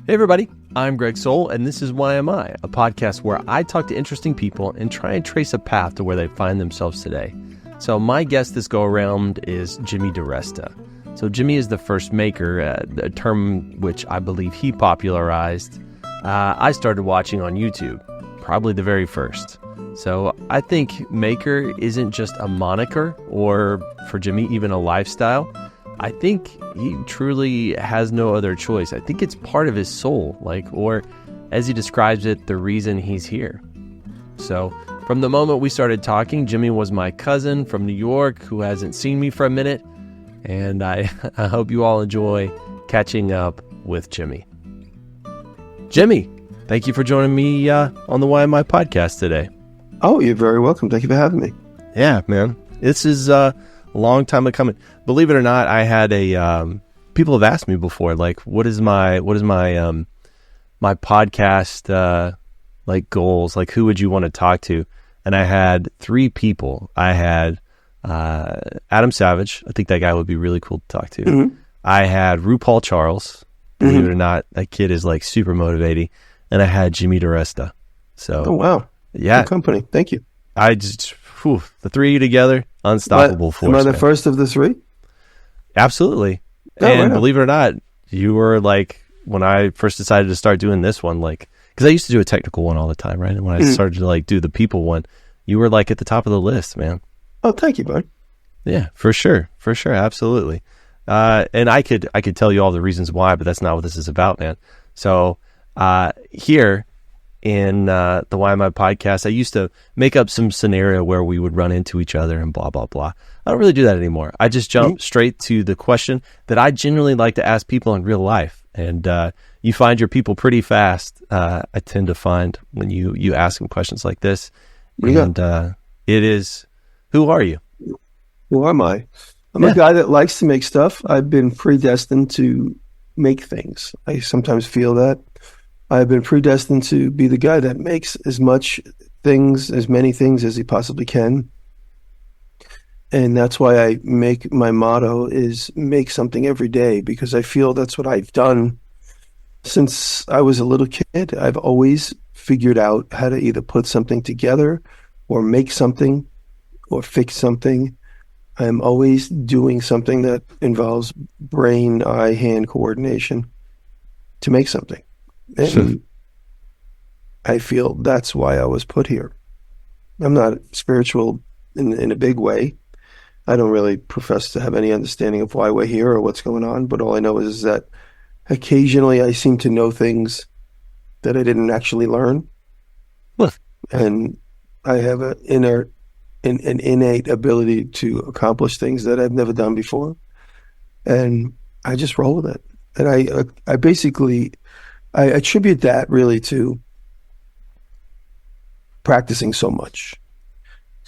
Hey everybody, I'm Greg Sowell, and this is Why Am I, a podcast where I talk to interesting people and try and trace a path to where they find themselves today. So my guest this go-around is Jimmy Diresta. So Jimmy is the first maker, a term which I believe he popularized. I started watching on YouTube, probably the very first. So I think maker isn't just a moniker, or for Jimmy, even a lifestyle. I think he truly has no other choice. I think it's part of his soul, or as he describes it, the reason he's here. So from the moment we started talking, Jimmy was my cousin from New York who hasn't seen me for a minute. And I hope you all enjoy catching up with Jimmy. Jimmy, thank you for joining me on the Why Am I podcast today. Oh, you're very welcome. Thank you for having me. Yeah, man. This is a long time coming. Believe it or not, I had people have asked me before, what is my my podcast goals? Who would you want to talk to? And I had 3 people. I had Adam Savage. I think that guy would be really cool to talk to. Mm-hmm. I had RuPaul Charles. Believe it or not, that kid is super motivating. And I had Jimmy Diresta. So, oh wow, yeah, good company. Thank you. I just the 3 of you together, unstoppable force. Am I the first of the 3? Absolutely. Oh, and right believe it or not, you were when I first decided to start doing this one, because I used to do a technical one all the time, right? And when I started to do the people one, you were at the top of the list, man. Oh, thank you, bud. Yeah, for sure, absolutely. And I could tell you all the reasons why, but that's not what this is about, man. So here in the Why Am I podcast, I used to make up some scenario where we would run into each other and blah, blah, blah. I don't really do that anymore. I just jump straight to the question that I generally like to ask people in real life. And you find your people pretty fast, I tend to find, when you ask them questions like this. And it is, who are you? Who am I? I'm a guy that likes to make stuff. I've been predestined to make things. I sometimes feel that. I've been predestined to be the guy that makes as many things as he possibly can. And that's why I make my motto is make something every day, because I feel that's what I've done since I was a little kid. I've always figured out how to either put something together or make something or fix something. I'm always doing something that involves brain, eye, hand coordination to make something. And I feel that's why I was put here. I'm not spiritual in a big way. I don't really profess to have any understanding of why we're here or what's going on, but all I know is that occasionally I seem to know things that I didn't actually learn. And I have an innate ability to accomplish things that I've never done before. And I just roll with it. And I attribute that really to practicing so much,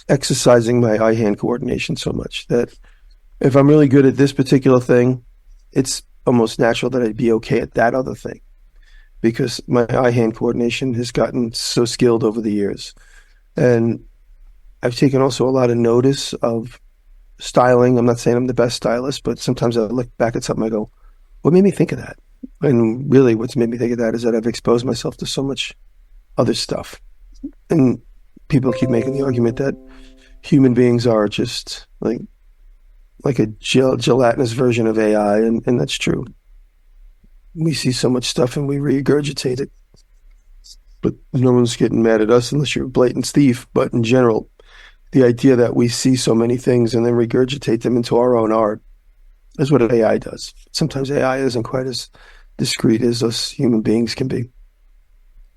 exercising my eye-hand coordination so much, that if I'm really good at this particular thing, it's almost natural that I'd be okay at that other thing, because my eye-hand coordination has gotten so skilled over the years. And I've taken also a lot of notice of styling. I'm not saying I'm the best stylist, but sometimes I look back at something, I go, what made me think of that? And really what's made me think of that is that I've exposed myself to so much other stuff. And people keep making the argument that human beings are just like a gelatinous version of AI, and that's true. We see so much stuff and we regurgitate it. But no one's getting mad at us unless you're a blatant thief. But in general, the idea that we see so many things and then regurgitate them into our own art is what AI does. Sometimes AI isn't quite as discreet as us human beings can be.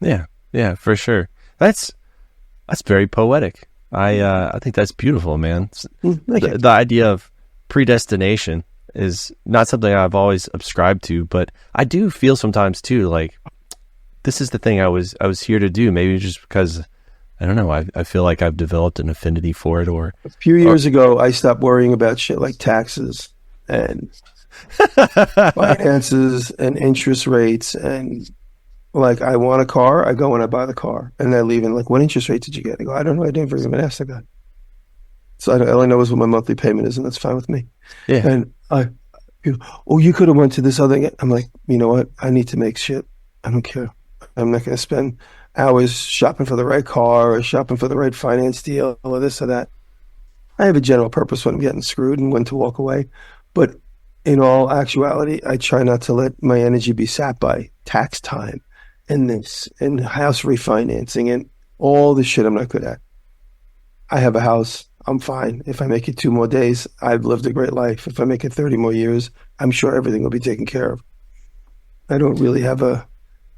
Yeah, for sure. That's very poetic. I think that's beautiful, man. The idea of predestination is not something I've always subscribed to, but I do feel sometimes too this is the thing I was here to do. Maybe just because I don't know. I feel like I've developed an affinity for it. Or a few years ago, I stopped worrying about shit like taxes and finances and interest rates, and I want a car, I go and I buy the car, and I leave and what interest rate did you get? I go, I don't know, I didn't even ask the guy. So all I know is what my monthly payment is, and that's fine with me. Yeah. And you could have went to this other. I'm like, you know what? I need to make shit. I don't care. I'm not going to spend hours shopping for the right car or shopping for the right finance deal or this or that. I have a general purpose when I'm getting screwed and when to walk away. But in all actuality, I try not to let my energy be sapped by tax time and this and house refinancing and all the shit I'm not good at. I have a house. I'm fine. If I make it 2 more days, I've lived a great life. If I make it 30 more years, I'm sure everything will be taken care of. I don't really have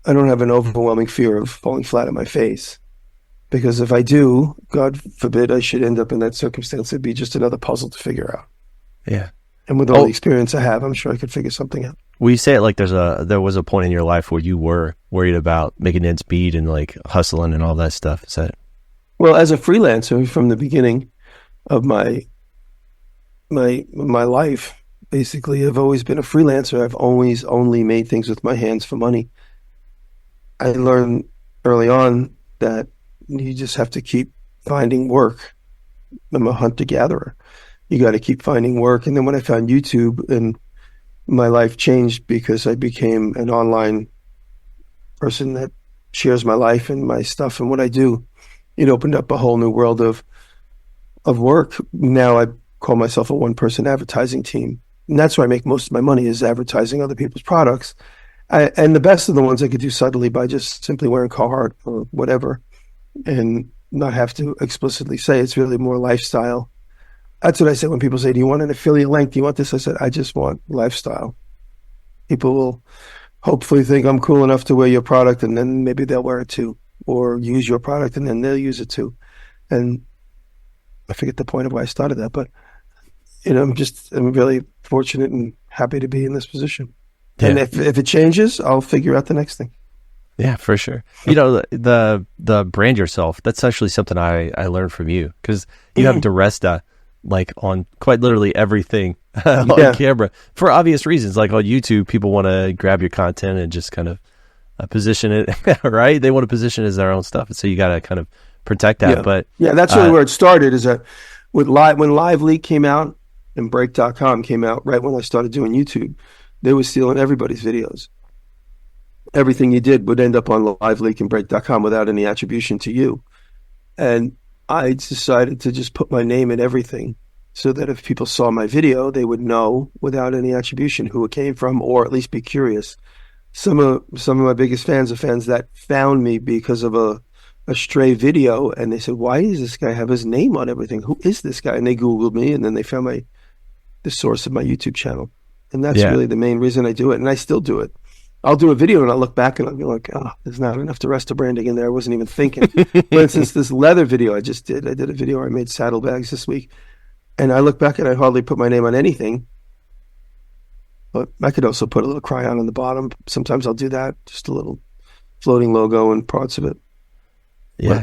I don't have an overwhelming fear of falling flat on my face. Because if I do, God forbid I should end up in that circumstance, it'd be just another puzzle to figure out. Yeah. And with all the experience I have, I'm sure I could figure something out. Well, you say it like there was a point in your life where you were worried about making ends meet and like hustling and all that stuff. Is that? Well, as a freelancer from the beginning of my life, basically, I've always been a freelancer. I've always only made things with my hands for money. I learned early on that you just have to keep finding work. I'm a hunter-gatherer. You got to keep finding work. And then when I found YouTube, and my life changed because I became an online person that shares my life and my stuff and what I do. It opened up a whole new world of work. Now I call myself a one-person advertising team. And that's where I make most of my money, is advertising other people's products. And the best of the ones I could do subtly by just simply wearing Carhartt or whatever and not have to explicitly say. It's really more lifestyle. That's what I say when people say, do you want an affiliate link? Do you want this? I said, I just want lifestyle. People will hopefully think I'm cool enough to wear your product, and then maybe they'll wear it too, or use your product and then they'll use it too. And I forget the point of why I started that, but I'm really fortunate and happy to be in this position. Yeah. And if it changes, I'll figure out the next thing. Yeah, for sure. The brand yourself, that's actually something I learned from you, because you have Diresta like on quite literally everything on camera for obvious reasons. Like on YouTube, people want to grab your content and just kind of position it, right? They want to position it as their own stuff. And so you got to kind of protect that. Yeah. But that's really where it started, is that when Live Leak came out and Break.com came out, right when I started doing YouTube, they were stealing everybody's videos. Everything you did would end up on Live Leak and Break.com without any attribution to you. And I decided to just put my name in everything so that if people saw my video, they would know without any attribution who it came from, or at least be curious. Some of my biggest fans are fans that found me because of a stray video, and they said, why does this guy have his name on everything? Who is this guy? And they Googled me, and then they found the source of my YouTube channel. And that's really the main reason I do it. And I still do it. I'll do a video and I'll look back and I'll be like, oh, there's not enough Diresta branding in there. I wasn't even thinking. For instance, this leather video I did a video where I made saddlebags this week. And I look back and I hardly put my name on anything. But I could also put a little crayon on the bottom. Sometimes I'll do that. Just a little floating logo and parts of it. Yeah.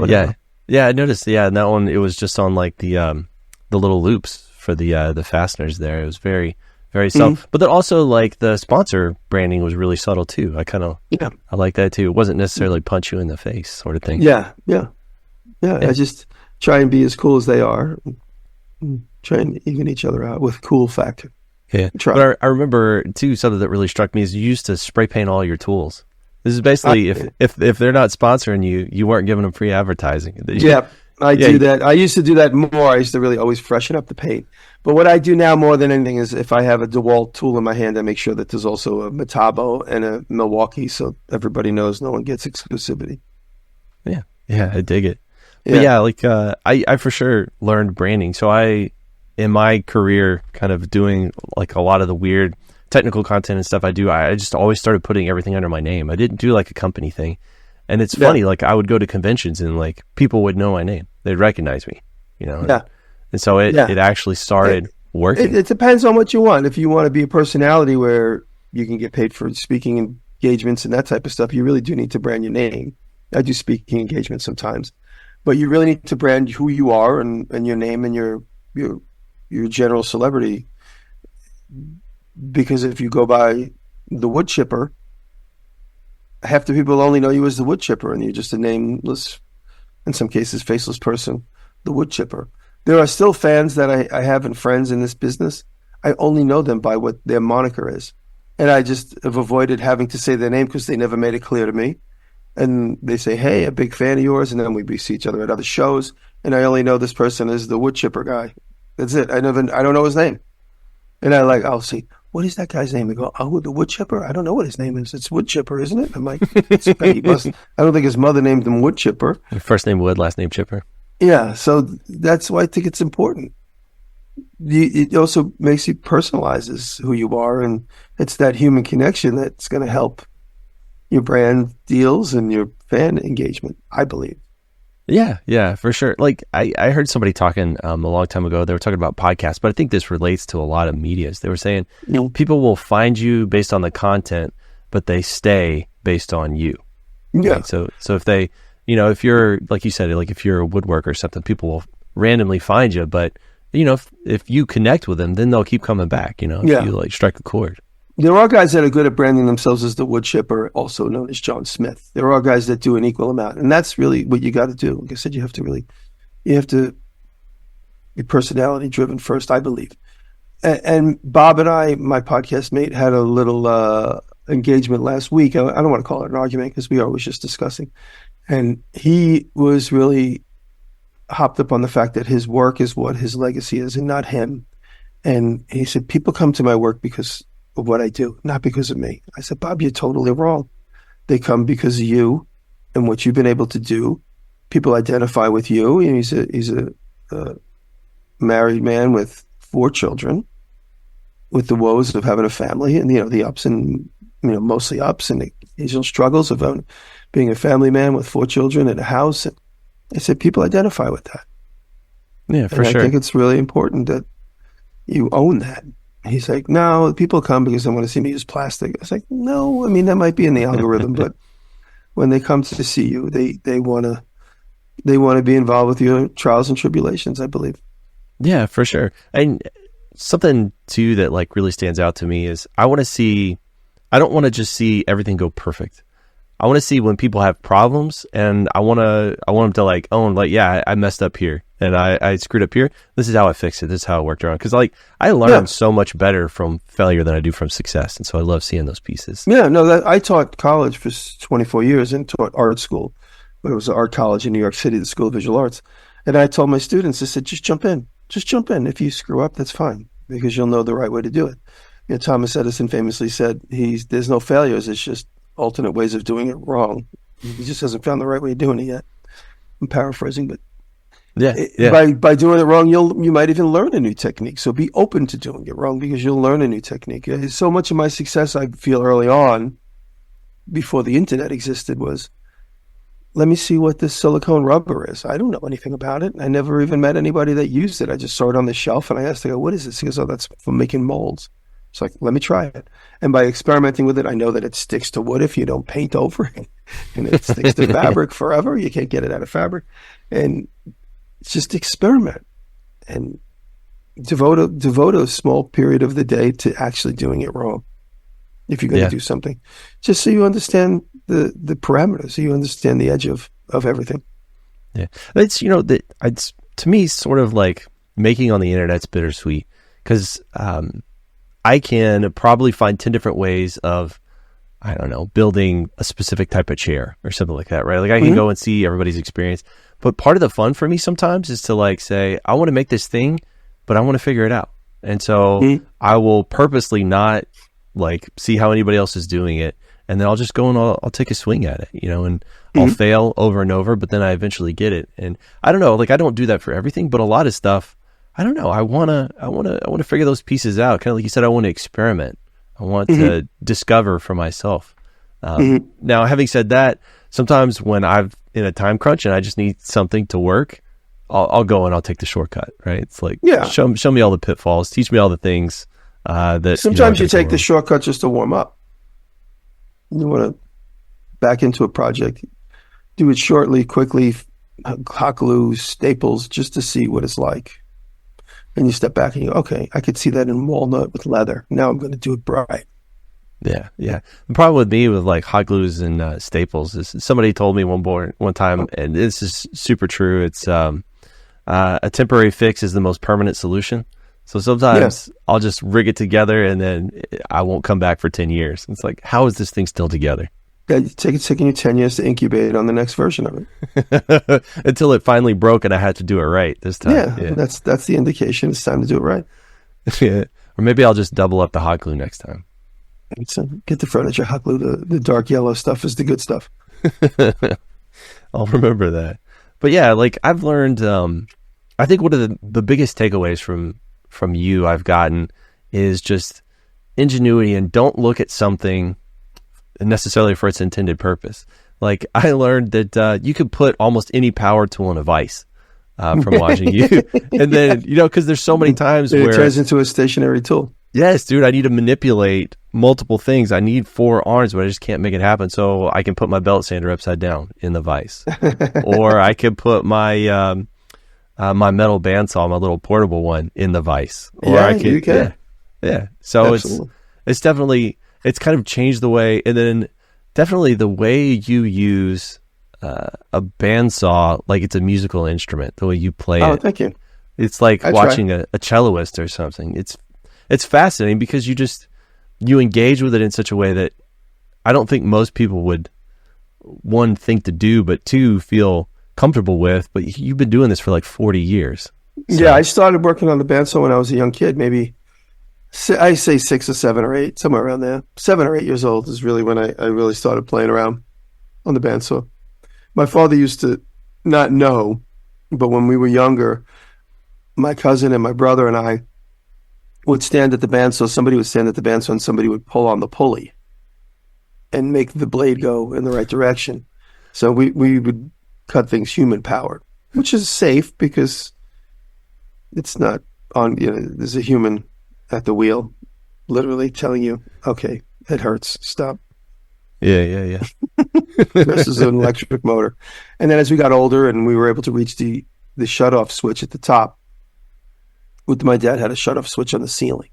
I noticed. Yeah, and that one, it was just on like the little loops for the fasteners there. It was very, very subtle. But then also like the sponsor branding was really subtle too. I like that too. It wasn't necessarily punch you in the face sort of thing. Yeah. I just try and be as cool as they are. Try and even each other out with cool factor. Yeah. But I remember too, something that really struck me is you used to spray paint all your tools. This is basically if they're not sponsoring you, you weren't giving them free advertising. I do that. I used to do that more. I used to really always freshen up the paint. But what I do now more than anything is if I have a DeWalt tool in my hand, I make sure that there's also a Metabo and a Milwaukee, so everybody knows no one gets exclusivity. Yeah, I dig it. But I for sure learned branding. So in my career, kind of doing like a lot of the weird technical content and stuff I do, I just always started putting everything under my name. I didn't do like a company thing. And it's funny, like I would go to conventions and like people would know my name. They'd recognize me, And so it actually started working. It depends on what you want. If you want to be a personality where you can get paid for speaking engagements and that type of stuff, you really do need to brand your name. I do speaking engagements sometimes, but you really need to brand who you are and your name and your general celebrity. Because if you go by the wood chipper, half the people only know you as the wood chipper, and you're just a nameless, in some cases, faceless person, the wood chipper. There are still fans that I have and friends in this business. I only know them by what their moniker is. and I just have avoided having to say their name because they never made it clear to me. And they say, "Hey, a big fan of yours," and then we see each other at other shows, and I only know this person is the wood chipper guy. That's it. I don't know his name, and I'll see, what is that guy's name? They go, "Oh, the wood chipper." I don't know what his name is. It's wood chipper, isn't it? I'm like, he must. I don't think his mother named him wood chipper. First name Wood, last name Chipper. Yeah, so that's why I think it's important. It also makes you personalizes who you are, and it's that human connection that's going to help your brand deals and your fan engagement, I believe. Yeah, for sure. Like I heard somebody talking a long time ago, they were talking about podcasts, but I think this relates to a lot of medias. They were saying people will find you based on the content, but they stay based on you. Yeah. Right? So if they, if you're, like you said, like if you're a woodworker or something, people will randomly find you, but if you connect with them, then they'll keep coming back, if you like strike a chord. There are guys that are good at branding themselves as the wood chipper, also known as John Smith. There are guys that do an equal amount, and that's really what you got to do. Like I said, you have to be personality driven first, I believe. And Bob and I, my podcast mate, had a little engagement last week. I don't want to call it an argument because we are always just discussing. And he was really hopped up on the fact that his work is what his legacy is and not him. And he said, people come to my work because of what I do, not because of me. I said, Bob, you're totally wrong. They come because of you and what you've been able to do. People identify with you. And he's a married man with 4 children, with the woes of having a family and the ups and mostly ups and the occasional struggles of being a family man with 4 children and a house. And I said, people identify with that. Yeah, for sure. I think it's really important that you own that. He's like, no, people come because they want to see me use plastic. I was like, no, I mean, that might be in the algorithm, but when they come to see you, they want to be involved with your trials and tribulations, I believe. Yeah, for sure. And something too that like really stands out to me is I don't want to just see everything go perfect. I want to see when people have problems, and I want them to like own, like, yeah, I messed up here and I screwed up here. This is how I fixed it. This is how it worked around. Because like I learned so much better from failure than I do from success, and so I love seeing those pieces. Yeah, no, I taught college for 24 years and taught art school, but it was an art college in New York City, the School of Visual Arts. And I told my students, I said, just jump in. If you screw up, that's fine, because you'll know the right way to do it. Thomas Edison famously said, there's no failures. It's just alternate ways of doing it wrong. He just hasn't found the right way of doing it yet. I'm paraphrasing, but by doing it wrong, you might even learn a new technique. So be open to doing it wrong, because you'll learn a new technique. So much of my success, I feel early on, before the internet existed, was, let me see what this silicone rubber is. I don't know anything about it. I never even met anybody that used it. I just saw it on the shelf and I asked, what is this? He goes, oh, that's for making molds. It's like, let me try it. And by experimenting with it, I know that it sticks to wood if you don't paint over it. And it sticks to fabric forever. You can't get it out of fabric. And it's just experiment. And devote a small period of the day to actually doing it wrong. If you're going to do something. Just so you understand the parameters, so you understand the edge of everything. Yeah. It's, it's to me sort of like making on the internet's bittersweet, because I can probably find 10 different ways of, I don't know, building a specific type of chair or something like that, right? Like I can go and see everybody's experience. But part of the fun for me sometimes is to like say, I want to make this thing, but I want to figure it out. And so I will purposely not like see how anybody else is doing it. And then I'll just go and I'll take a swing at it, and I'll fail over and over, but then I eventually get it. And I don't know, like I don't do that for everything, but a lot of stuff, I don't know. I want to figure those pieces out. Kind of like you said, I want to experiment. I want to discover for myself. Now, having said that, sometimes when I'm in a time crunch and I just need something to work, I'll go and I'll take the shortcut, right? It's like, show me all the pitfalls, teach me all the things that. Sometimes you take the shortcut just to warm up. You want to back into a project, do it shortly, quickly, hot glue, staples, just to see what it's like. And you step back and you go, okay, I could see that in walnut with leather. Now I'm going to do it bright. Yeah. The problem with me with like hot glues and staples is somebody told me one time, and this is super true. It's a temporary fix is the most permanent solution. So Yeah. sometimes I'll just rig it together and then I won't come back for 10 years. It's like, how is this thing still together? Yeah, it's taking you 10 years to incubate on the next version of it. Until it finally broke and I had to do it right this time. Yeah, that's the indication. It's time to do it right. Yeah. Or maybe I'll just double up the hot glue next time. Get the furniture hot glue. The dark yellow stuff is the good stuff. I'll remember that. But yeah, like I've learned, I think one of the biggest takeaways from you I've gotten is just ingenuity, and don't look at something necessarily for its intended purpose. Like I learned that you could put almost any power tool in a vice from watching you. And then, because there's so many times where it turns into a stationary tool. Yes, dude, I need to manipulate multiple things. I need 4 arms, but I just can't make it happen. So I can put my belt sander upside down in the vise. Or I could put my my metal bandsaw, my little portable one, in the vise. Or Yeah, I could, you can. Yeah. So Absolutely. it's definitely, it's kind of changed the way, and then definitely the way you use a bandsaw, like it's a musical instrument, the way you play Oh, it. thank you. It's like I watching a celloist or something. It's fascinating because you engage with it in such a way that I don't think most people would, one, think to do, but two, feel comfortable with. But you've been doing this for like 40 years. So. Yeah, I started working on the bandsaw when I was a young kid, maybe I say 6 or 7 or 8, somewhere around there. 7 or 8 years old is really when I really started playing around on the bandsaw. My father used to not know, but when we were younger, my cousin and my brother and I would stand at the bandsaw. Somebody would stand at the bandsaw and somebody would pull on the pulley and make the blade go in the right direction. So we would cut things human powered, which is safe because it's not on, there's a human at the wheel literally telling you, okay, it hurts, stop. Yeah. This is an electric motor. And then as we got older and we were able to reach the shut-off switch at the top, my dad had a shut-off switch on the ceiling.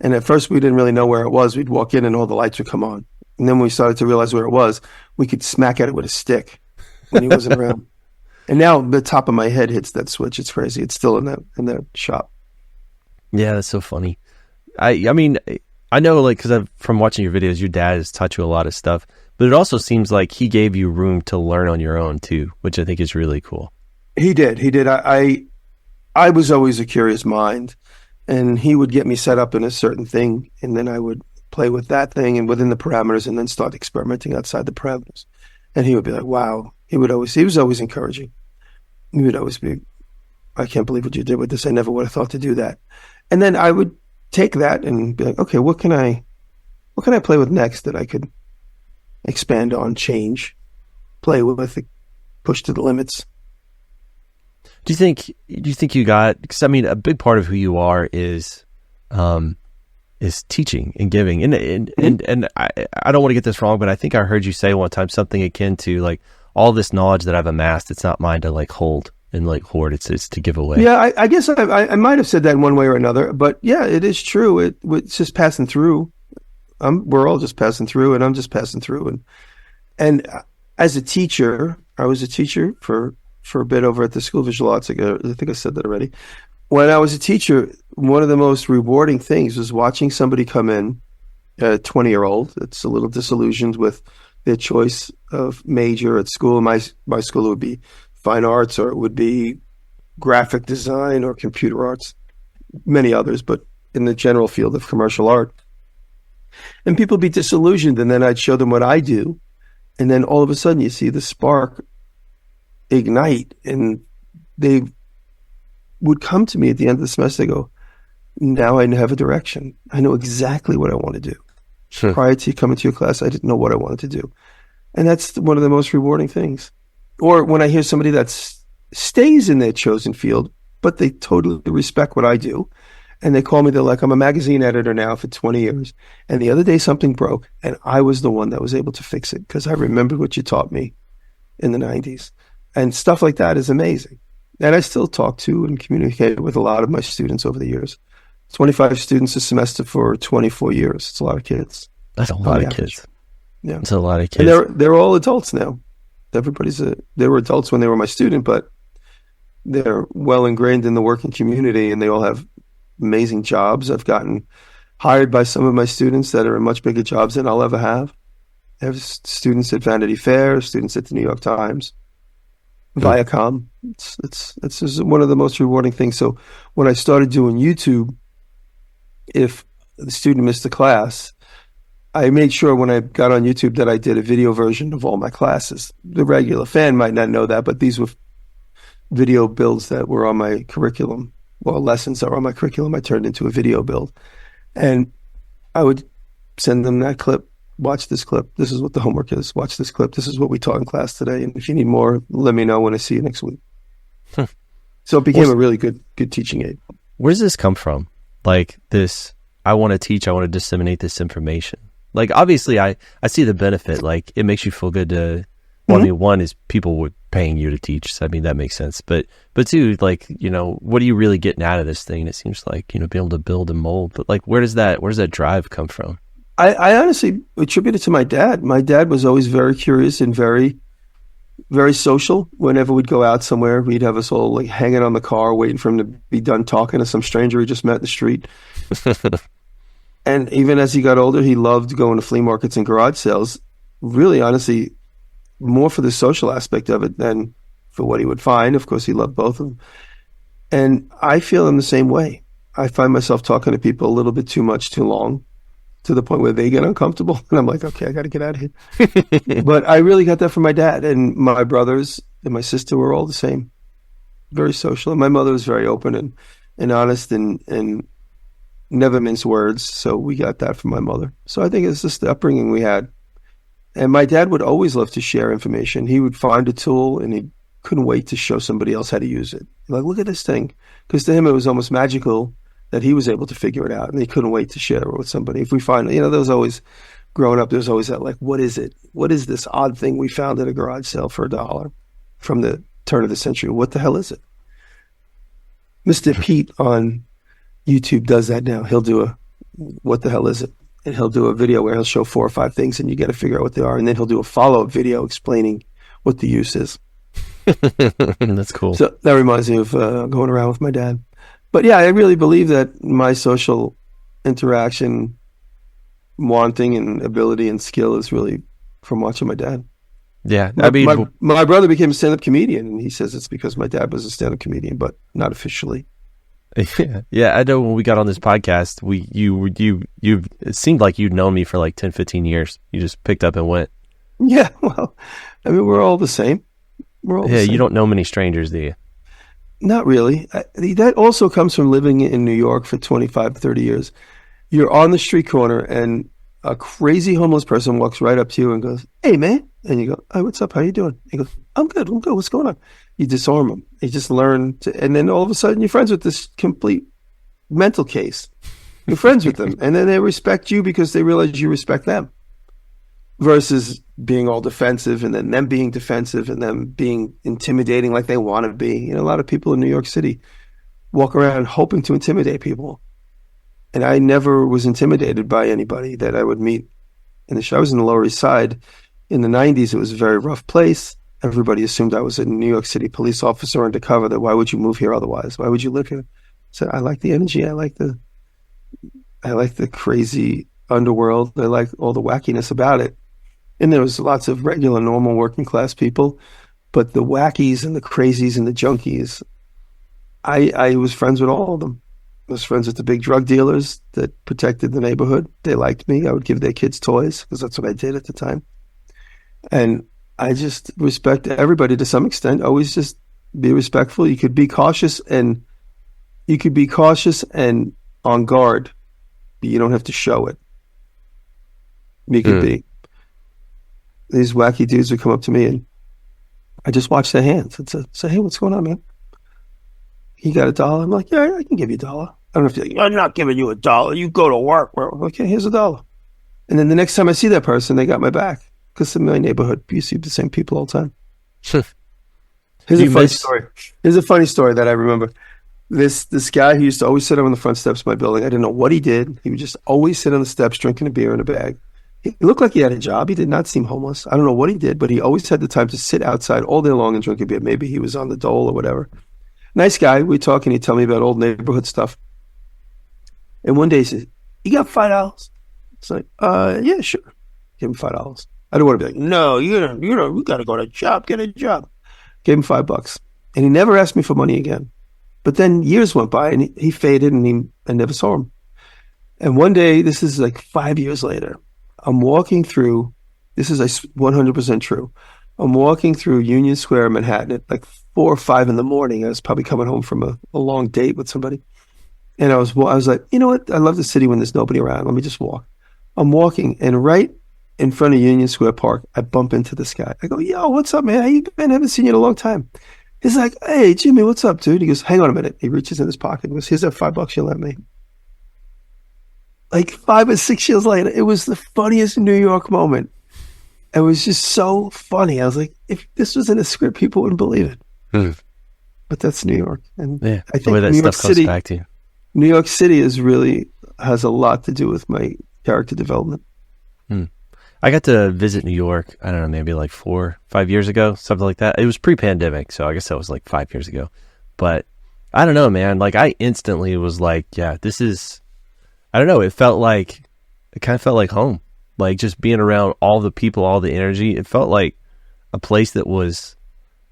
And at first we didn't really know where it was. We'd walk in and all the lights would come on. And then when we started to realize where it was, we could smack at it with a stick when he wasn't around. And now the top of my head hits that switch. It's crazy. It's still in that shop. Yeah, that's so funny. I mean, I know, like, because from watching your videos, your dad has taught you a lot of stuff, but it also seems like he gave you room to learn on your own too, which I think is really cool. He did. I was always a curious mind, and he would get me set up in a certain thing, and then I would play with that thing and within the parameters, and then start experimenting outside the parameters. And he would be like, "Wow!" He was always encouraging. He would always be, "I can't believe what you did with this. I never would have thought to do that." And then I would take that and be like, "Okay, what can I play with next that I could expand on, change, play with, push to the limits?" Do you think you got, because I mean, a big part of who you are is teaching and giving. And I don't want to get this wrong, but I think I heard you say one time something akin to like, all this knowledge that I've amassed, it's not mine to like hold and like hoard, it's to give away. Yeah, I guess I might have said that in one way or another, but yeah, it is true. It's just passing through. We're all just passing through, and I'm just passing through. And as a teacher, I was a teacher for a bit over at the School of Visual Arts. I think I said that already. When I was a teacher, one of the most rewarding things was watching somebody come in, a 20-year-old that's a little disillusioned with their choice of major at school. My school, it would be fine arts, or it would be graphic design or computer arts, many others, but in the general field of commercial art. And people be disillusioned, and then I'd show them what I do, and then all of a sudden you see the spark ignite, and they would come to me at the end of the semester. They go, "Now I have a direction. I know exactly what I want to do." Sure. Prior to coming to your class, I didn't know what I wanted to do. And that's one of the most rewarding things. Or when I hear somebody that stays in their chosen field, but they totally respect what I do, and they call me, they're like, "I'm a magazine editor now for 20 years. And the other day something broke, and I was the one that was able to fix it because I remembered what you taught me in the 90s. And stuff like that is amazing. And I still talk to and communicate with a lot of my students over the years. 25 students a semester for 24 years. It's a lot of kids. That's a lot of kids. Yeah. It's a lot of kids. And they're all adults now. They were adults when they were my student, but they're well ingrained in the working community, and they all have amazing jobs. I've gotten hired by some of my students that are in much bigger jobs than I'll ever have. I have students at Vanity Fair, students at the New York Times, Viacom. It's just one of the most rewarding things. So when I started doing YouTube, if the student missed a class, I made sure when I got on YouTube that I did a video version of all my classes. The regular fan might not know that, but these were video builds that were on my curriculum, or lessons that were on my curriculum. I turned into a video build. And I would send them that clip. Watch this clip. This is what the homework is. Watch this clip. This is what we taught in class today. And if you need more, let me know when I see you next week. So it became a really good teaching aid. Where does this come from? Like this, I want to teach, I want to disseminate this information. Like, obviously, I see the benefit. Like, it makes you feel good to, well, I mean, one is people were paying you to teach. So, I mean, that makes sense. But two, like, you know, what are you really getting out of this thing? It seems like, you know, being able to build and mold. But, like, where does that drive come from? I honestly attribute it to my dad. My dad was always very curious and very, very social. Whenever we'd go out somewhere, we'd have us all like hanging on the car, waiting for him to be done talking to some stranger he just met in the street. And even as he got older, he loved going to flea markets and garage sales. Really, honestly, more for the social aspect of it than for what he would find. Of course, he loved both of them. And I feel in the same way. I find myself talking to people a little bit too much, too long, to the point where they get uncomfortable. And I'm like, okay, I got to get out of here. But I really got that from my dad. And my brothers and my sister were all the same. Very social. And my mother was very open and honest and never mince words. So we got that from my mother. So I think it's just the upbringing we had. And my dad would always love to share information. He would find a tool and he couldn't wait to show somebody else how to use it. Like, look at this thing. Because to him, it was almost magical that he was able to figure it out. And he couldn't wait to share it with somebody. If we find, you know, there was always, growing up, there was always that, like, what is it? What is this odd thing we found at a garage sale for $1 from the turn of the century? What the hell is it? Mr. Pete on YouTube does that now. He'll do what the hell is it? And he'll do a video where he'll show 4 or 5 things and you got to figure out what they are. And then he'll do a follow-up video explaining what the use is. That's cool. So that reminds me of going around with my dad. But yeah, I really believe that my social interaction, wanting and ability and skill is really from watching my dad. Yeah. I mean, my brother became a stand-up comedian and he says it's because my dad was a stand-up comedian, but not officially. Yeah, I know when we got on this podcast, it seemed like you'd known me for like 10, 15 years. You just picked up and went. Yeah, well, I mean, we're all the same. We're all the same. You don't know many strangers, do you? Not really. That also comes from living in New York for 25, 30 years. You're on the street corner and a crazy homeless person walks right up to you and goes, "Hey, man." And you go, "Hey, what's up? How you doing?" He goes, I'm good. What's going on?" You disarm them. You just learn to, and then all of a sudden you're friends with this complete mental case. You're friends with them. And then they respect you because they realize you respect them. Versus being all defensive and then them being defensive and them being intimidating like they want to be. You know, a lot of people in New York City walk around hoping to intimidate people. And I never was intimidated by anybody that I would meet in the show. I was in the Lower East Side. In the 90s, it was a very rough place. Everybody assumed I was a New York City police officer undercover, that why would you move here otherwise? Why would you live here? I said, I like the energy. I like the crazy underworld. I like all the wackiness about it. And there was lots of regular, normal working class people, but the wackies and the crazies and the junkies, I was friends with all of them. I was friends with the big drug dealers that protected the neighborhood. They liked me. I would give their kids toys because that's what I did at the time. And I just respect everybody to some extent. Always just be respectful. You could be cautious and on guard, but you don't have to show it. You could be. These wacky dudes would come up to me and I just watch their hands and say, "Hey, what's going on, man? You got $1?" I'm like, "Yeah, I can give you $1." I don't have to be like, "I'm not giving you $1. You go to work." Well, okay, here's $1. And then the next time I see that person, they got my back. Because in my neighborhood, you see the same people all the time. Here's a funny story that I remember. This guy who used to always sit on the front steps of my building. I didn't know what he did. He would just always sit on the steps drinking a beer in a bag. He looked like he had a job. He did not seem homeless. I don't know what he did, but he always had the time to sit outside all day long and drink a beer. Maybe he was on the dole or whatever. Nice guy. We talk and he'd tell me about old neighborhood stuff. And one day he says, "You got $5?" It's like, yeah, sure. Give him $5. I don't want to be like, no, you got to go to a job, get a job. Gave him $5, and he never asked me for money again. But then years went by, and he faded, and I never saw him. And one day, this is like 5 years later, I'm walking through. This is 100% true. I'm walking through Union Square, Manhattan, at like 4 or 5 in the morning. I was probably coming home from a long date with somebody, and I was like, you know what? I love the city when there's nobody around. Let me just walk. I'm walking, and right in front of Union Square Park, I bump into this guy. I go, yo, what's up, man? How you been? I haven't seen you in a long time. He's like, hey, Jimmy, what's up, dude? He goes, hang on a minute. He reaches in his pocket and goes, here's that $5 you lent me. Like 5 or 6 years later, it was the funniest New York moment. It was just so funny. I was like, if this was in a script, people wouldn't believe it. But that's New York. And yeah, I think the way that New York stuff comes City, back to you. New York City has a lot to do with my character development. I got to visit New York, I don't know, maybe like 4 or 5 years ago, something like that. It was pre-pandemic, so I guess that was like 5 years ago. But I don't know, man. Like, I instantly was like, yeah, this is, I don't know, it kind of felt like home. Like, just being around all the people, all the energy. It felt like a place that was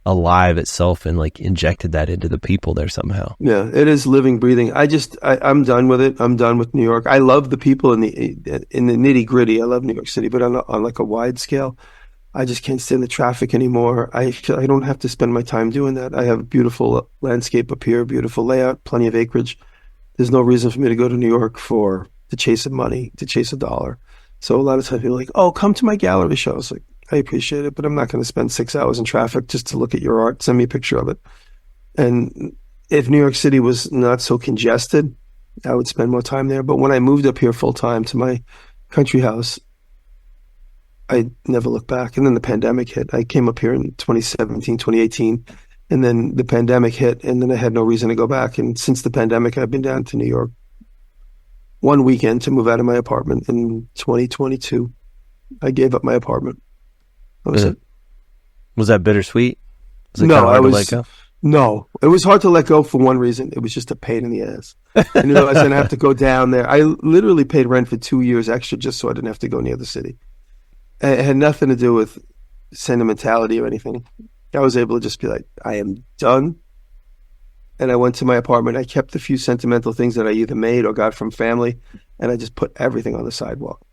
alive itself and like injected that into the people there somehow. Yeah, it is living, breathing. I'm done with it. I'm done with New York. I love the people in the nitty gritty. I love New York City, but on like a wide scale, I just can't stand the traffic anymore. I don't have to spend my time doing that. I have a beautiful landscape up here, beautiful layout, plenty of acreage. There's no reason for me to go to New York to chase money, to chase a dollar. So a lot of times people are like, oh, come to my gallery shows. Like, I appreciate it, but I'm not going to spend 6 hours in traffic just to look at your art. Send me a picture of it. And if New York City was not so congested, I would spend more time there. But when I moved up here full time to my country house, I never looked back. And then the pandemic hit. I came up here in 2017, 2018, and then the pandemic hit, and then I had no reason to go back. And since the pandemic, I've been down to New York one weekend to move out of my apartment in 2022. I gave up my apartment. That was it. Was that bittersweet? Was it no, kind of hard to let go? No, it was hard to let go for one reason. It was just a pain in the ass. I knew I was going to have to go down there. I literally paid rent for 2 years extra just so I didn't have to go near the city. It had nothing to do with sentimentality or anything. I was able to just be like, I am done. And I went to my apartment. I kept the few sentimental things that I either made or got from family, and I just put everything on the sidewalk.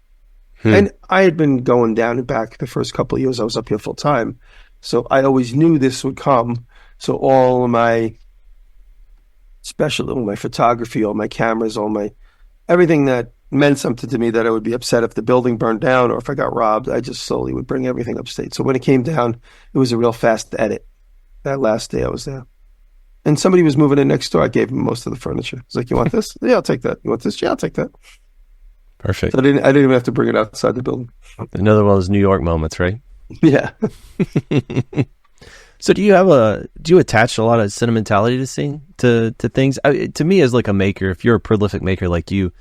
And I had been going down and back the first couple of years I was up here full time. So I always knew this would come. So all of my all my photography, all my cameras, everything that meant something to me that I would be upset if the building burned down or if I got robbed, I just slowly would bring everything upstate. So when it came down, it was a real fast edit that last day I was there. And somebody was moving in next door. I gave him most of the furniture. I was like, you want this? Yeah, I'll take that. You want this? Yeah, I'll take that. Perfect. So I didn't even have to bring it outside the building. Another one of those New York moments, right? Yeah. So do you attach a lot of sentimentality to things? To me, as like a maker, if you're a prolific maker like you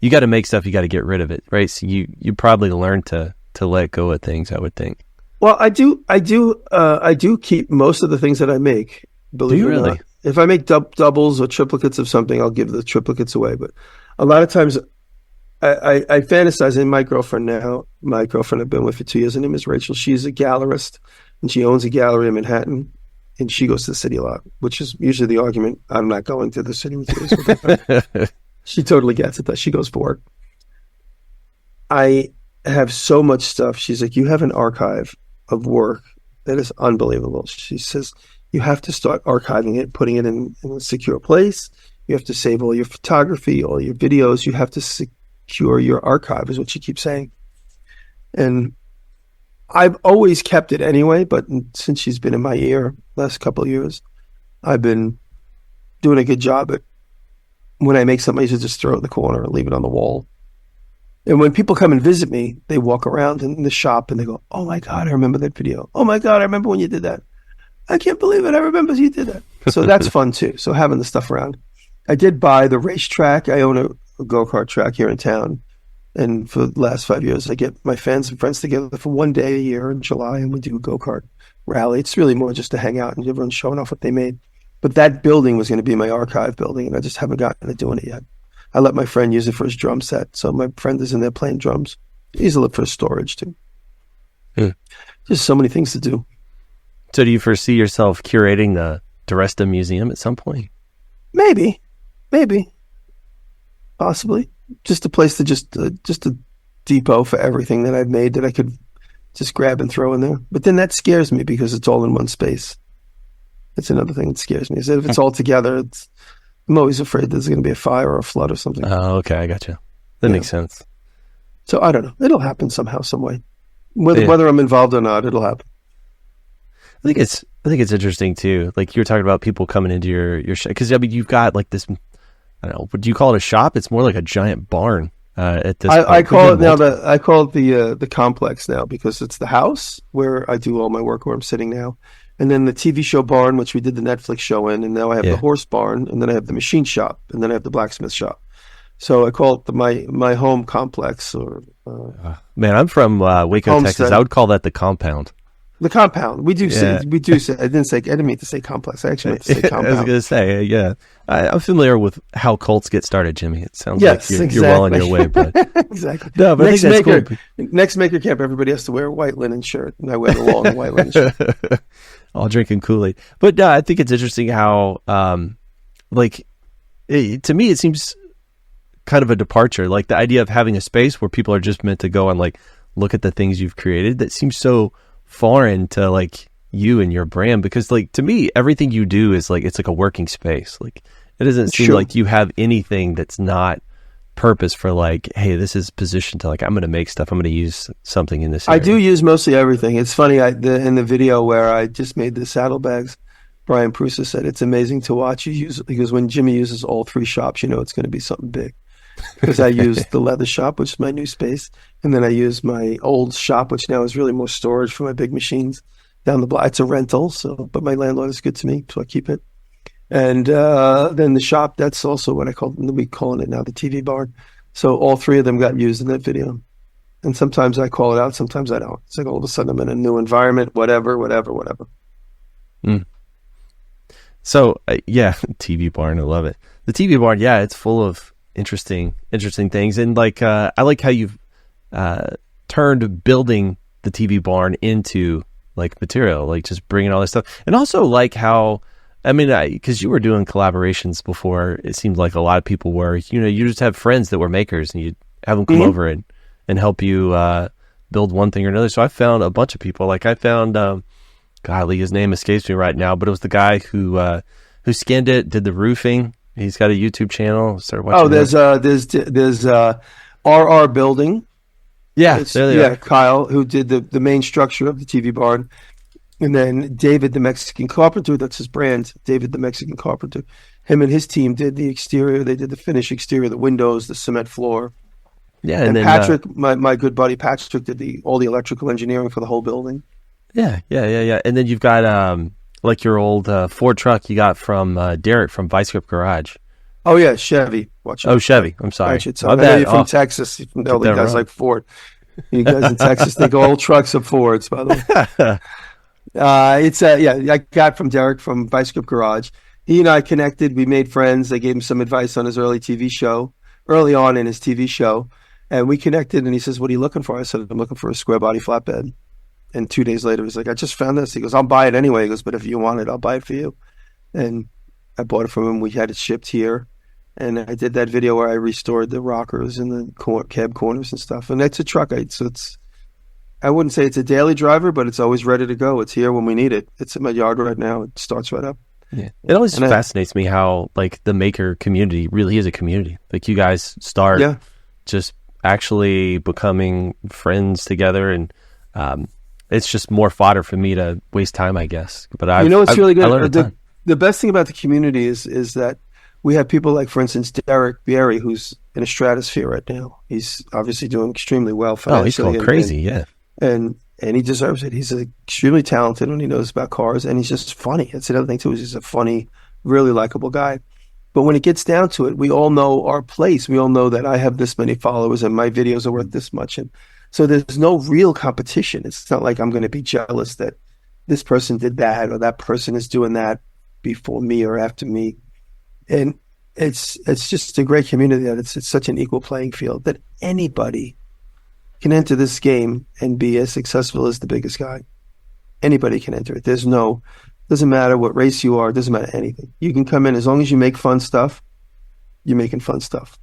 got to make stuff, you got to get rid of it, right? So you probably learn to let go of things, I would think. Well, I do keep most of the things that I make. Believe it or not. If I make doubles or triplicates of something, I'll give the triplicates away. But a lot of times I fantasize. And my girlfriend I've been with for 2 years, her name is Rachel. She's a gallerist, and she owns a gallery in Manhattan, and she goes to the city a lot, which is usually the argument. I'm not going to the city with you. She totally gets it, that she goes for work. I have so much stuff. She's like, you have an archive of work that is unbelievable. She says, you have to start archiving it, putting it in a secure place. You have to save all your photography, all your videos. You have to secure your archive, is what she keeps saying. And I've always kept it anyway, but since she's been in my ear last couple of years, I've been doing a good job at, when I make something, I usually just throw it in the corner and leave it on the wall. And when people come and visit me, they walk around in the shop and they go, oh my God, I remember that video. Oh my God, I remember when you did that. I can't believe it. I remember you did that. So that's fun too. So having the stuff around. I did buy the racetrack. I own a go-kart track here in town. And for the last 5 years, I get my fans and friends together for one day a year in July, and we do a go-kart rally. It's really more just to hang out and everyone's showing off what they made. But that building was going to be my archive building, and I just haven't gotten to doing it yet. I let my friend use it for his drum set. So my friend is in there playing drums. He's a little for storage too. Just so many things to do. So do you foresee yourself curating the Diresta Museum at some point? Maybe, possibly. Just a place to just a depot for everything that I've made that I could just grab and throw in there. But then that scares me because it's all in one space. That's another thing that scares me. Is that if it's all together, I'm always afraid there's going to be a fire or a flood or something. Oh, okay, I got you. That makes sense. So I don't know. It'll happen somehow, some way. Whether I'm involved or not, it'll happen. I think it's interesting too. Like you were talking about people coming into your shop, because I mean you've got like this. I don't know. Would you call it a shop? It's more like a giant barn at this point. I call it now the complex now, because it's the house where I do all my work, where I'm sitting now, and then the TV show barn, which we did the Netflix show in, and now I have the horse barn, and then I have the machine shop, and then I have the blacksmith shop. So I call it my home complex. Or man, I'm from Waco, Homestead. Texas. I would call that the compound. The compound. We do say. I didn't mean to say complex. I actually meant to say compound. I was going to say, yeah. I'm familiar with how cults get started, Jimmy. It sounds like you're well on your way. But exactly. No, but next maker camp, everybody has to wear a white linen shirt, and I wear the long white linen shirt. All drinking Kool-Aid. But no, I think it's interesting how, to me, it seems kind of a departure. Like the idea of having a space where people are just meant to go and like look at the things you've created. That seems so foreign to like you and your brand, because like to me everything you do is like it's like a working space. Like it doesn't seem like you have anything that's not purpose for like, hey, this is positioned to like I'm going to make stuff, I'm going to use something in this area. I do use mostly everything. It's funny, in the video where I just made the saddlebags, Brian Prusa said it's amazing to watch you use, because when Jimmy uses all three shops, you know it's going to be something big. Because I use the leather shop, which is my new space, and then I use my old shop, which now is really more storage for my big machines down the block. It's a rental, but my landlord is good to me, so I keep it. And then the shop, that's also what we calling it now, the TV barn. So all three of them got used in that video. And sometimes I call it out, sometimes I don't. It's like all of a sudden I'm in a new environment, whatever. Mm. So TV barn, I love it. The TV barn, it's full of interesting things, and like I like how you've turned building the TV barn into like material, like just bringing all this stuff, and also like how because you were doing collaborations before, it seemed like a lot of people were, you just have friends that were makers and you'd have them come over and help you build one thing or another. So I found a bunch of people. Like I found golly, his name escapes me right now, but it was the guy who skinned it, did the roofing. He's got a YouTube channel. Started watching. There's RR Building. Yeah, Kyle, who did the main structure of the TV barn, and then David, the Mexican carpenter. That's his brand, David, the Mexican carpenter. Him and his team did the exterior. They did the finished exterior, the windows, the cement floor. Yeah, and then Patrick, my good buddy Patrick, did all the electrical engineering for the whole building. Yeah. And then you've got like your old Ford truck you got from Derek from Vice Grip Garage. Oh yeah, Chevy. Watch it. Oh, Chevy. I'm sorry. I know you're from Texas. You know the guys like Ford. You guys in Texas think all trucks are Fords, by the way. I got from Derek from Vice Grip Garage. He and I connected. We made friends. I gave him some advice on his early on in his TV show, and we connected. And he says, "What are you looking for?" I said, "I'm looking for a square body flatbed." And 2 days later, he's like, "I just found this." He goes, "I'll buy it anyway." He goes, "But if you want it, I'll buy it for you." And I bought it from him. We had it shipped here. And I did that video where I restored the rockers and the cab corners and stuff. And that's a truck. I wouldn't say it's a daily driver, but it's always ready to go. It's here when we need it. It's in my yard right now. It starts right up. Yeah. It always fascinates me how like the maker community really is a community. Like you guys start just actually becoming friends together, and it's just more fodder for me to waste time, I guess. But it's really good. The best thing about the community is that we have people like, for instance, Derek Berry, who's in a stratosphere right now. He's obviously doing extremely well financially. Oh, he's going crazy, and he deserves it. He's extremely talented when he knows about cars, and he's just funny. That's another thing too. He's a funny, really likable guy. But when it gets down to it, we all know our place. We all know that I have this many followers and my videos are worth this much, and so there's no real competition. It's not like I'm going to be jealous that this person did that or that person is doing that before me or after me. And it's just a great community. That it's such an equal playing field that anybody can enter this game and be as successful as the biggest guy. Anybody can enter it. Doesn't matter what race you are, doesn't matter anything. You can come in as long as you make fun stuff, you're making fun stuff.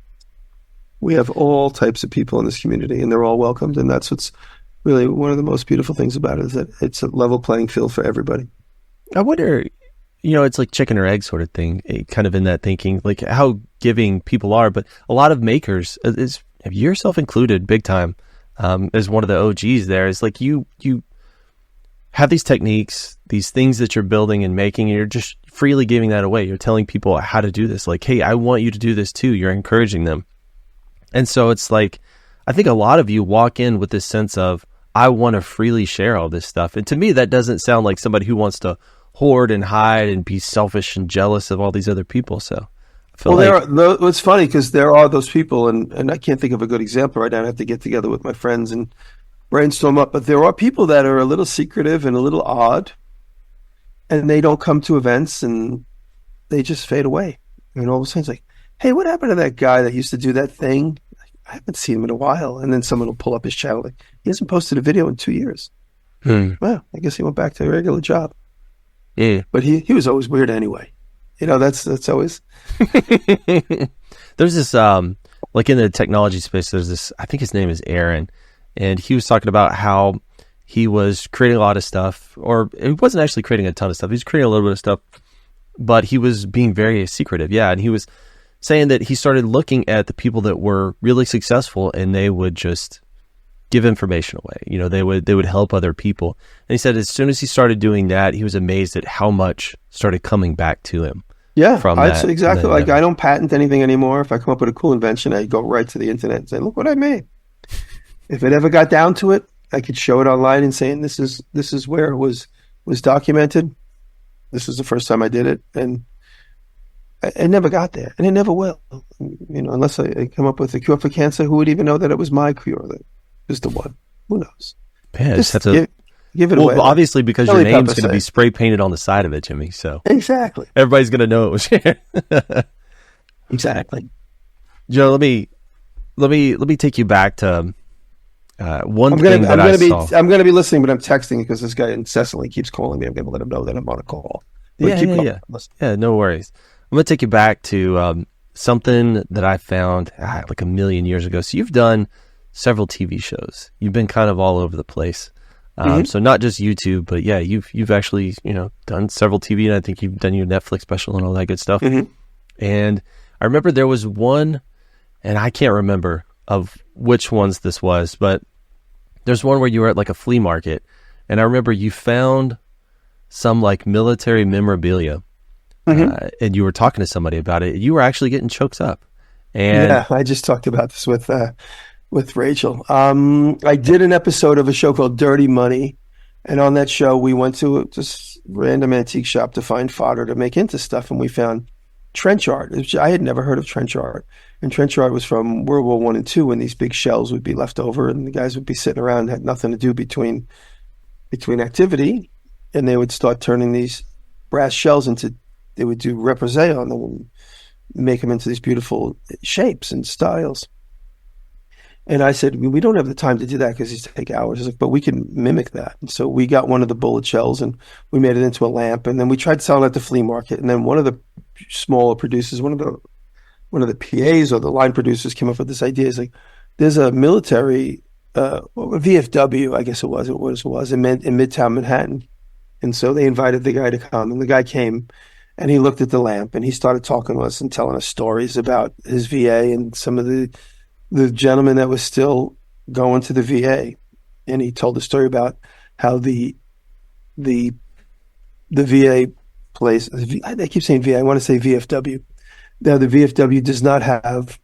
We have all types of people in this community and they're all welcomed. And that's what's really one of the most beautiful things about it, is that it's a level playing field for everybody. I wonder, it's like chicken or egg sort of thing, kind of in that thinking, like how giving people are, but a lot of makers, yourself included, big time, as one of the OGs there, is like you have these techniques, these things that you're building and making, and you're just freely giving that away. You're telling people how to do this. Like, hey, I want you to do this too. You're encouraging them. And so it's like, I think a lot of you walk in with this sense of, I want to freely share all this stuff. And to me, that doesn't sound like somebody who wants to hoard and hide and be selfish and jealous of all these other people. So I feel it's funny because there are those people, and I can't think of a good example right now. I have to get together with my friends and brainstorm up, but there are people that are a little secretive and a little odd, and they don't come to events and they just fade away. And all of a sudden it's like, hey, what happened to that guy that used to do that thing? I haven't seen him in a while. And then someone will pull up his channel. Like, he hasn't posted a video in 2 years. Well, I guess he went back to a regular job. Yeah. But he was always weird anyway. That's always. There's this, like in the technology space, there's this, I think his name is Aaron. And he was talking about how he was creating a lot of stuff, or he wasn't actually creating a ton of stuff. He was creating a little bit of stuff, but he was being very secretive. Yeah. And he was saying that he started looking at the people that were really successful and they would just give information away. They would help other people. And he said as soon as he started doing that, he was amazed at how much started coming back to him. Yeah, I'd say exactly. Like, I don't patent anything anymore. If I come up with a cool invention, I go right to the internet and say, look what I made. If it ever got down to it, I could show it online and saying, this is where it was documented. This is the first time I did it. And it never got there, and it never will. Unless I come up with a cure for cancer, who would even know that it was my cure that is the one? Who knows? Yeah, just have to give it away. Well, obviously, because your name's going to be spray painted on the side of it, Jimmy. So exactly, everybody's going to know it was here. Exactly. Joe, let me take you back to one thing that I saw. I'm going to be listening, but I'm texting because this guy incessantly keeps calling me. I'm going to let him know that I'm on a call. But Yeah, no worries. I'm going to take you back to something that I found like a million years ago. So you've done several TV shows. You've been kind of all over the place. So not just YouTube, but yeah, you've actually, done several TV, and I think you've done your Netflix special and all that good stuff. And I remember there was one, and I can't remember of which ones this was, but there's one where you were at like a flea market, and I remember you found some like military memorabilia. And you were talking to somebody about it. You were actually getting choked up. And yeah, I just talked about this with Rachel. I did an episode of a show called Dirty Money, and on that show we went to this random antique shop to find fodder to make into stuff, and we found trench art. I had never heard of trench art, and trench art was from World War I and II, when these big shells would be left over, and the guys would be sitting around and had nothing to do between activity, and they would start turning these brass shells into. They would do reprise on them and make them into these beautiful shapes and styles. And I said, we don't have the time to do that because these take hours. Like, but we can mimic that. And so we got one of the bullet shells and we made it into a lamp. And then we tried selling it at the flea market. And then one of the smaller producers, one of the PAs or the line producers came up with this idea. It's like, there's a military, VFW, I guess it was in Midtown Manhattan. And so they invited the guy to come, and the guy came. And he looked at the lamp and he started talking to us and telling us stories about his VA and some of the gentleman that was still going to the VA. And he told a story about how the VA place, I keep saying VA, I want to say VFW. Now the VFW does not have,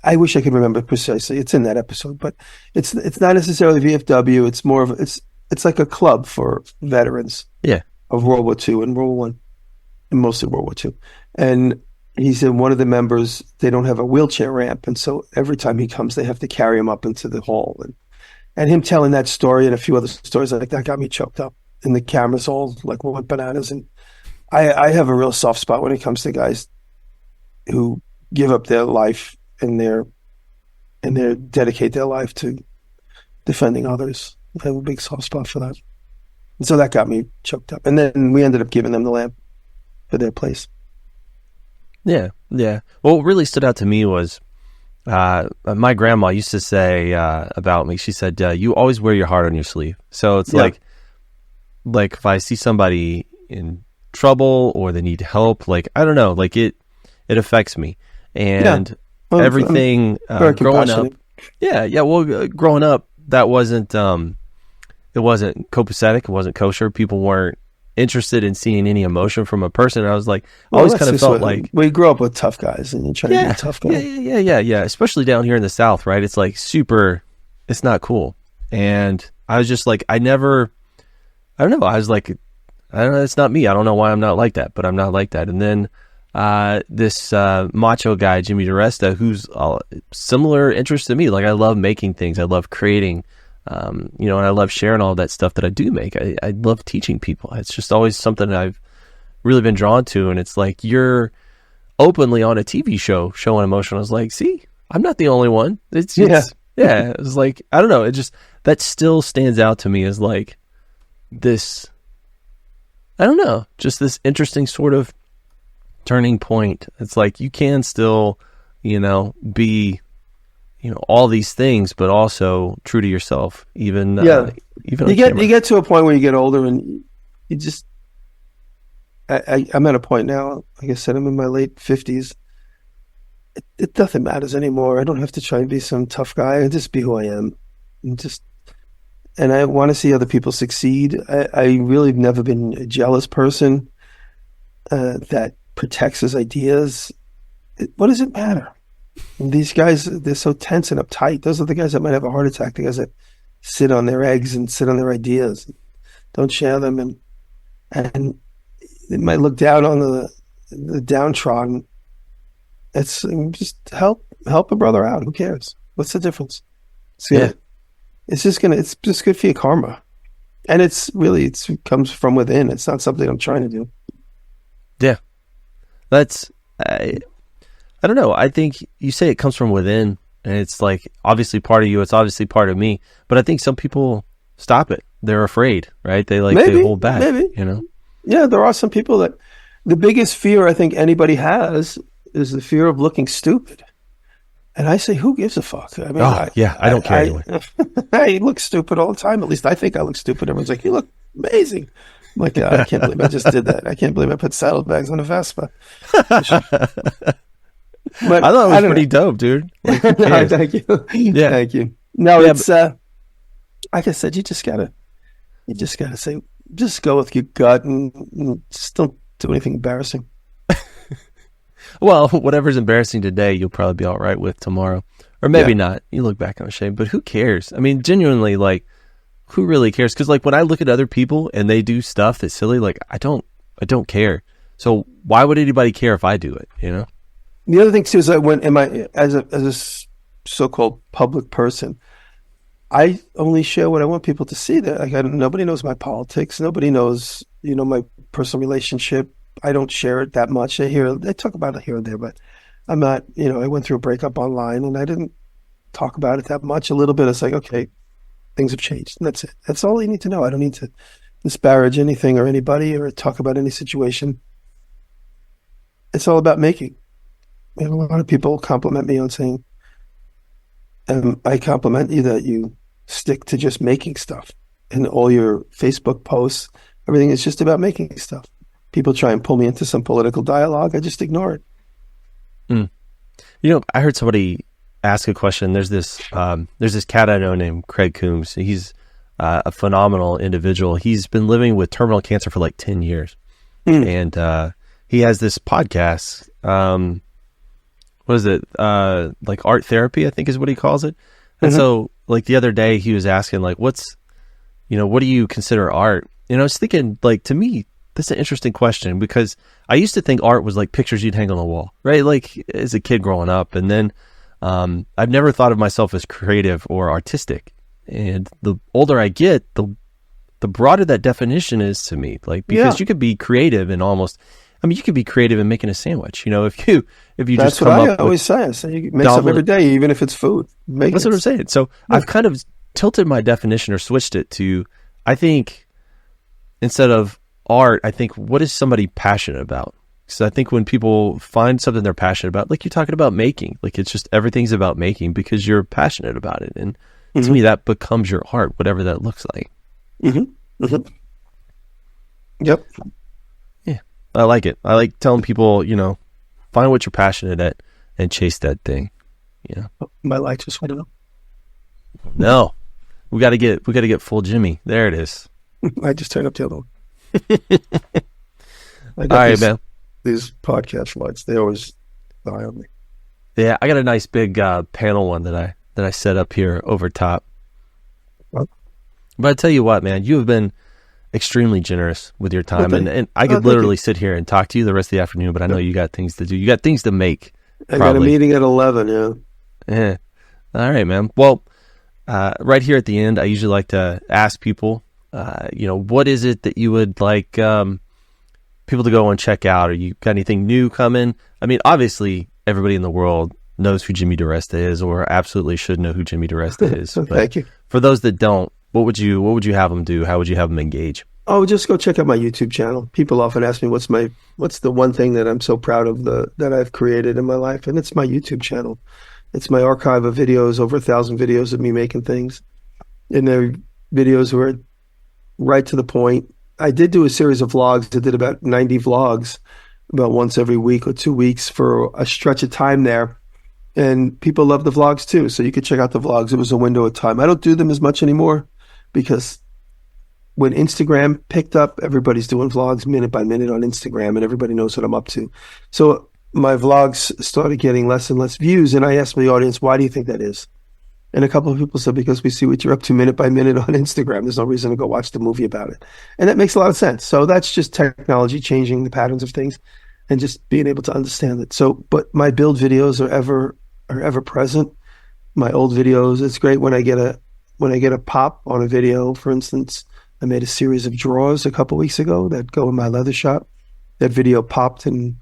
I wish I could remember precisely. It's in that episode, but it's not necessarily VFW. It's more of, it's like a club for veterans. Yeah. Of World War II and World War I, and mostly World War II. And he said one of the members, they don't have a wheelchair ramp, and so every time he comes, they have to carry him up into the hall. And him telling that story and a few other stories like that got me choked up. And the cameras all like went bananas. And I have a real soft spot when it comes to guys who give up their life and their dedicate their life to defending others. I have a big soft spot for that. And so that got me choked up. And then we ended up giving them the lamp for their place. Yeah. Well, what really stood out to me was my grandma used to say about me, she said, you always wear your heart on your sleeve. So it's like if I see somebody in trouble or they need help, like, I don't know, like it affects me. And everything growing up. Well, growing up, that wasn't, it wasn't copacetic. It wasn't kosher. People weren't interested in seeing any emotion from a person. I was like, always kind of felt like we grew up with tough guys, and you try to be a tough guy. Yeah. Especially down here in the South, right? It's like it's not cool. And I was just like, I don't know. I was like, I don't know. It's not me. I don't know why I'm not like that, but I'm not like that. And then this macho guy, Jimmy Diresta, who's similar interest to me. Like, I love making things. I love creating, and I love sharing all that stuff that I do make. I love teaching people. It's just always something that I've really been drawn to. And it's like, you're openly on a TV show showing emotion. I was like, see, I'm not the only one. It's it was like, I don't know. It just, that still stands out to me as like this, I don't know, just this interesting sort of turning point. It's like, you can still, be, all these things, but also true to yourself. Even you get to a point where you get older and you just, I'm at a point now, like I said, I'm in my late 50s. It nothing matters anymore. I don't have to try and be some tough guy. I just be who I am. And I want to see other people succeed. I really have never been a jealous person that protects his ideas. What does it matter? And these guys, they're so tense and uptight. Those are the guys that might have a heart attack. The guys that sit on their eggs and sit on their ideas, don't share them, and they might look down on the downtrodden. It's just help a brother out. Who cares? What's the difference? It's just good for your karma, and it comes from within. It's not something I'm trying to do. Yeah, I don't know. I think you say it comes from within, and it's like obviously part of you. It's obviously part of me. But I think some people stop it. They're afraid, right? They hold back. Maybe. Yeah, there are some people that the biggest fear I think anybody has is the fear of looking stupid. And I say, who gives a fuck? I mean, I don't care anyway. I look stupid all the time. At least I think I look stupid. Everyone's like, you look amazing. I'm like, I can't believe I just did that. I can't believe I put saddlebags on a Vespa. But I thought it was pretty dope, dude. Like, no, thank you. Yeah. Thank you. No, it's like I said, you just gotta say, just go with your gut and just don't do anything embarrassing. Well, whatever's embarrassing today, you'll probably be all right with tomorrow, or maybe not. You look back on shame, but who cares? I mean, genuinely, like, who really cares? Because like when I look at other people and they do stuff that's silly, like I don't care. So why would anybody care if I do it? The other thing too is that as a so-called public person, I only share what I want people to see. That like nobody knows my politics. Nobody knows my personal relationship. I don't share it that much. They talk about it here and there, but I'm not. I went through a breakup online and I didn't talk about it that much. A little bit. It's like, okay, things have changed. And that's it. That's all you need to know. I don't need to disparage anything or anybody or talk about any situation. It's all about making. A lot of people compliment me on saying, I compliment you that you stick to just making stuff. And all your Facebook posts, everything is just about making stuff. People try and pull me into some political dialogue. I just ignore it. I heard somebody ask a question. There's this cat I know named Craig Coombs. He's a phenomenal individual. He's been living with terminal cancer for like 10 years. And he has this podcast. What is it? Like art therapy, I think is what he calls it. And so like the other day he was asking like, what do you consider art? I was thinking like, to me, that's an interesting question because I used to think art was like pictures you'd hang on the wall, right? Like as a kid growing up. And then I've never thought of myself as creative or artistic. And the older I get, the broader that definition is to me. Like, because you could be creative and almost, I mean, you could be creative in making a sandwich. You know, if you That's just come what I up always say. I say you make something every day, even if it's food. That's what I'm saying. So I've kind of tilted my definition or switched it to, I think, instead of art, I think, what is somebody passionate about? Because I think when people find something they're passionate about, like you're talking about making, like it's just everything's about making because you're passionate about it. And to me, that becomes your art, whatever that looks like. Yep. Yeah. I like it. I like telling people, you know, find what you're passionate at and chase that thing. You know, my light just went out. No, we got to get full Jimmy. There it is. I just turned up the other one. All right, man. These podcast lights, they always die on me. Yeah, I got a nice big panel one that I set up here over top. Well, but I tell you what, man, you have been extremely generous with your time, and I could literally sit here and talk to you the rest of the afternoon. But I know you got things to do. You got things to make. I got a meeting at 11. Yeah. All right, man. Well, right here at the end, I usually like to ask people, you know, what is it that you would like people to go and check out? Or you got anything new coming? I mean, obviously, everybody in the world knows who Jimmy Diresta is, or absolutely should know who Jimmy Diresta is. Thank you. For those that don't, what would you have them do? How would you have them engage? Oh, just go check out my YouTube channel. People often ask me what's the one thing that I'm so proud of that I've created in my life, and it's my YouTube channel. It's my archive of videos, over 1,000 videos of me making things, and they're videos were right to the point. I did do a series of vlogs. I did about 90 vlogs, about once every week or 2 weeks for a stretch of time there. And people love the vlogs too. So you could check out the vlogs. It was a window of time. I don't do them as much anymore because when Instagram picked up, everybody's doing vlogs minute by minute on Instagram and everybody knows what I'm up to. So my vlogs started getting less and less views. And I asked my audience, why do you think that is? And a couple of people said, because we see what you're up to minute by minute on Instagram. There's no reason to go watch the movie about it. And that makes a lot of sense. So that's just technology changing the patterns of things and just being able to understand it. So, but my build videos are ever present. My old videos, it's great when I get a pop on a video. For instance, I made a series of drawers a couple weeks ago that go in my leather shop. That video popped and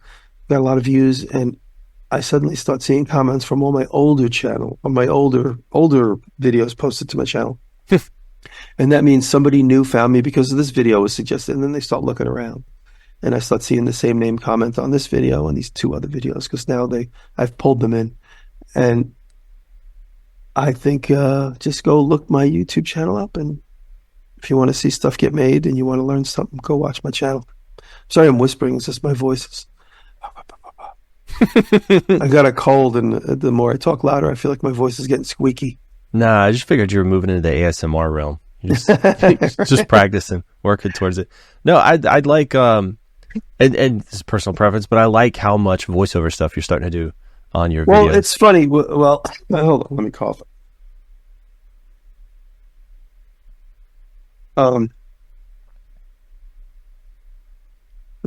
got a lot of views, and I suddenly start seeing comments from all my older videos posted to my channel. And that means somebody new found me because of this video was suggested, and then they start looking around. And I start seeing the same name comment on this video and these 2 other videos because now I've pulled them in. And I think just go look my YouTube channel up, and if you want to see stuff get made and you want to learn something, go watch my channel. Sorry I'm whispering, it's just my voice. I got a cold, and the more I talk louder, I feel like my voice is getting squeaky. Nah, I just figured you were moving into the ASMR realm. Just practicing, working towards it. No, I'd like, and this is personal preference, but I like how much voiceover stuff you're starting to do on your videos. Well, it's funny. Well, hold on, let me cough. I'm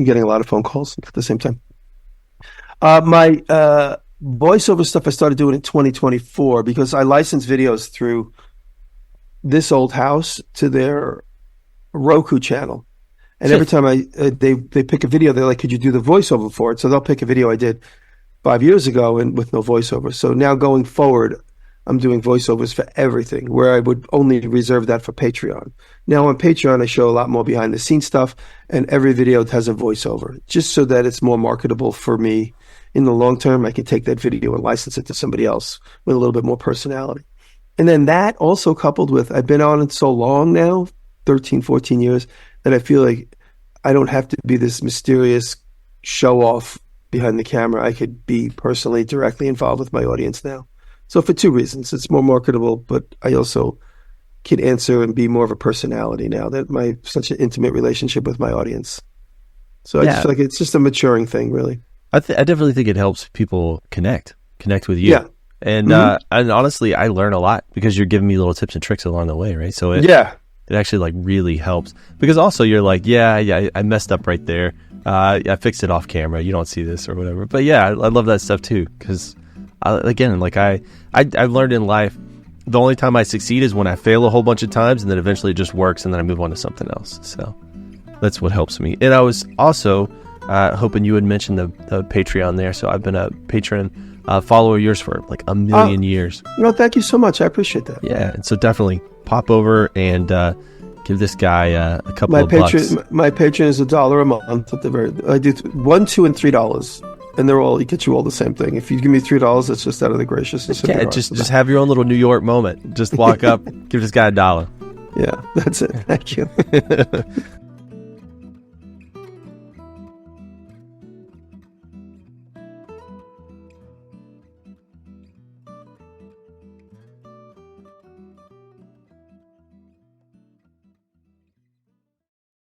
getting a lot of phone calls at the same time. My voiceover stuff I started doing in 2024 because I license videos through this old house to their Roku channel. And every time they pick a video, they're like, could you do the voiceover for it? So they'll pick a video I did 5 years ago and with no voiceover. So now going forward, I'm doing voiceovers for everything, where I would only reserve that for Patreon. Now on Patreon, I show a lot more behind the scenes stuff, and every video has a voiceover, just so that it's more marketable for me. In the long term, I can take that video and license it to somebody else with a little bit more personality. And then that also coupled with, I've been on it so long now, 13, 14 years, that I feel like I don't have to be this mysterious show off behind the camera. I could be personally directly involved with my audience now. So for 2 reasons, it's more marketable, but I also can answer and be more of a personality now that my such an intimate relationship with my audience. So I just feel like it's just a maturing thing, really. I definitely think it helps people connect with you. Yeah. And and honestly, I learn a lot because you're giving me little tips and tricks along the way, right? So it actually like really helps because also you're like, I messed up right there. I fixed it off camera. You don't see this or whatever. But yeah, I love that stuff too because again, like I've learned in life, the only time I succeed is when I fail a whole bunch of times and then eventually it just works and then I move on to something else. So that's what helps me. And I was also hoping you would mention the Patreon there. So I've been a Patreon follower of yours for like a million years. No, thank you so much. I appreciate that. Yeah, and so definitely pop over and give this guy a couple of bucks. My Patreon is $1 a month. I do $1, $2, and $3. And they're all, you get you all the same thing. If you give me $3, it's just out of the graciousness. Yeah, just have your own little New York moment. Just walk up, give this guy $1. Yeah, that's it. Thank you.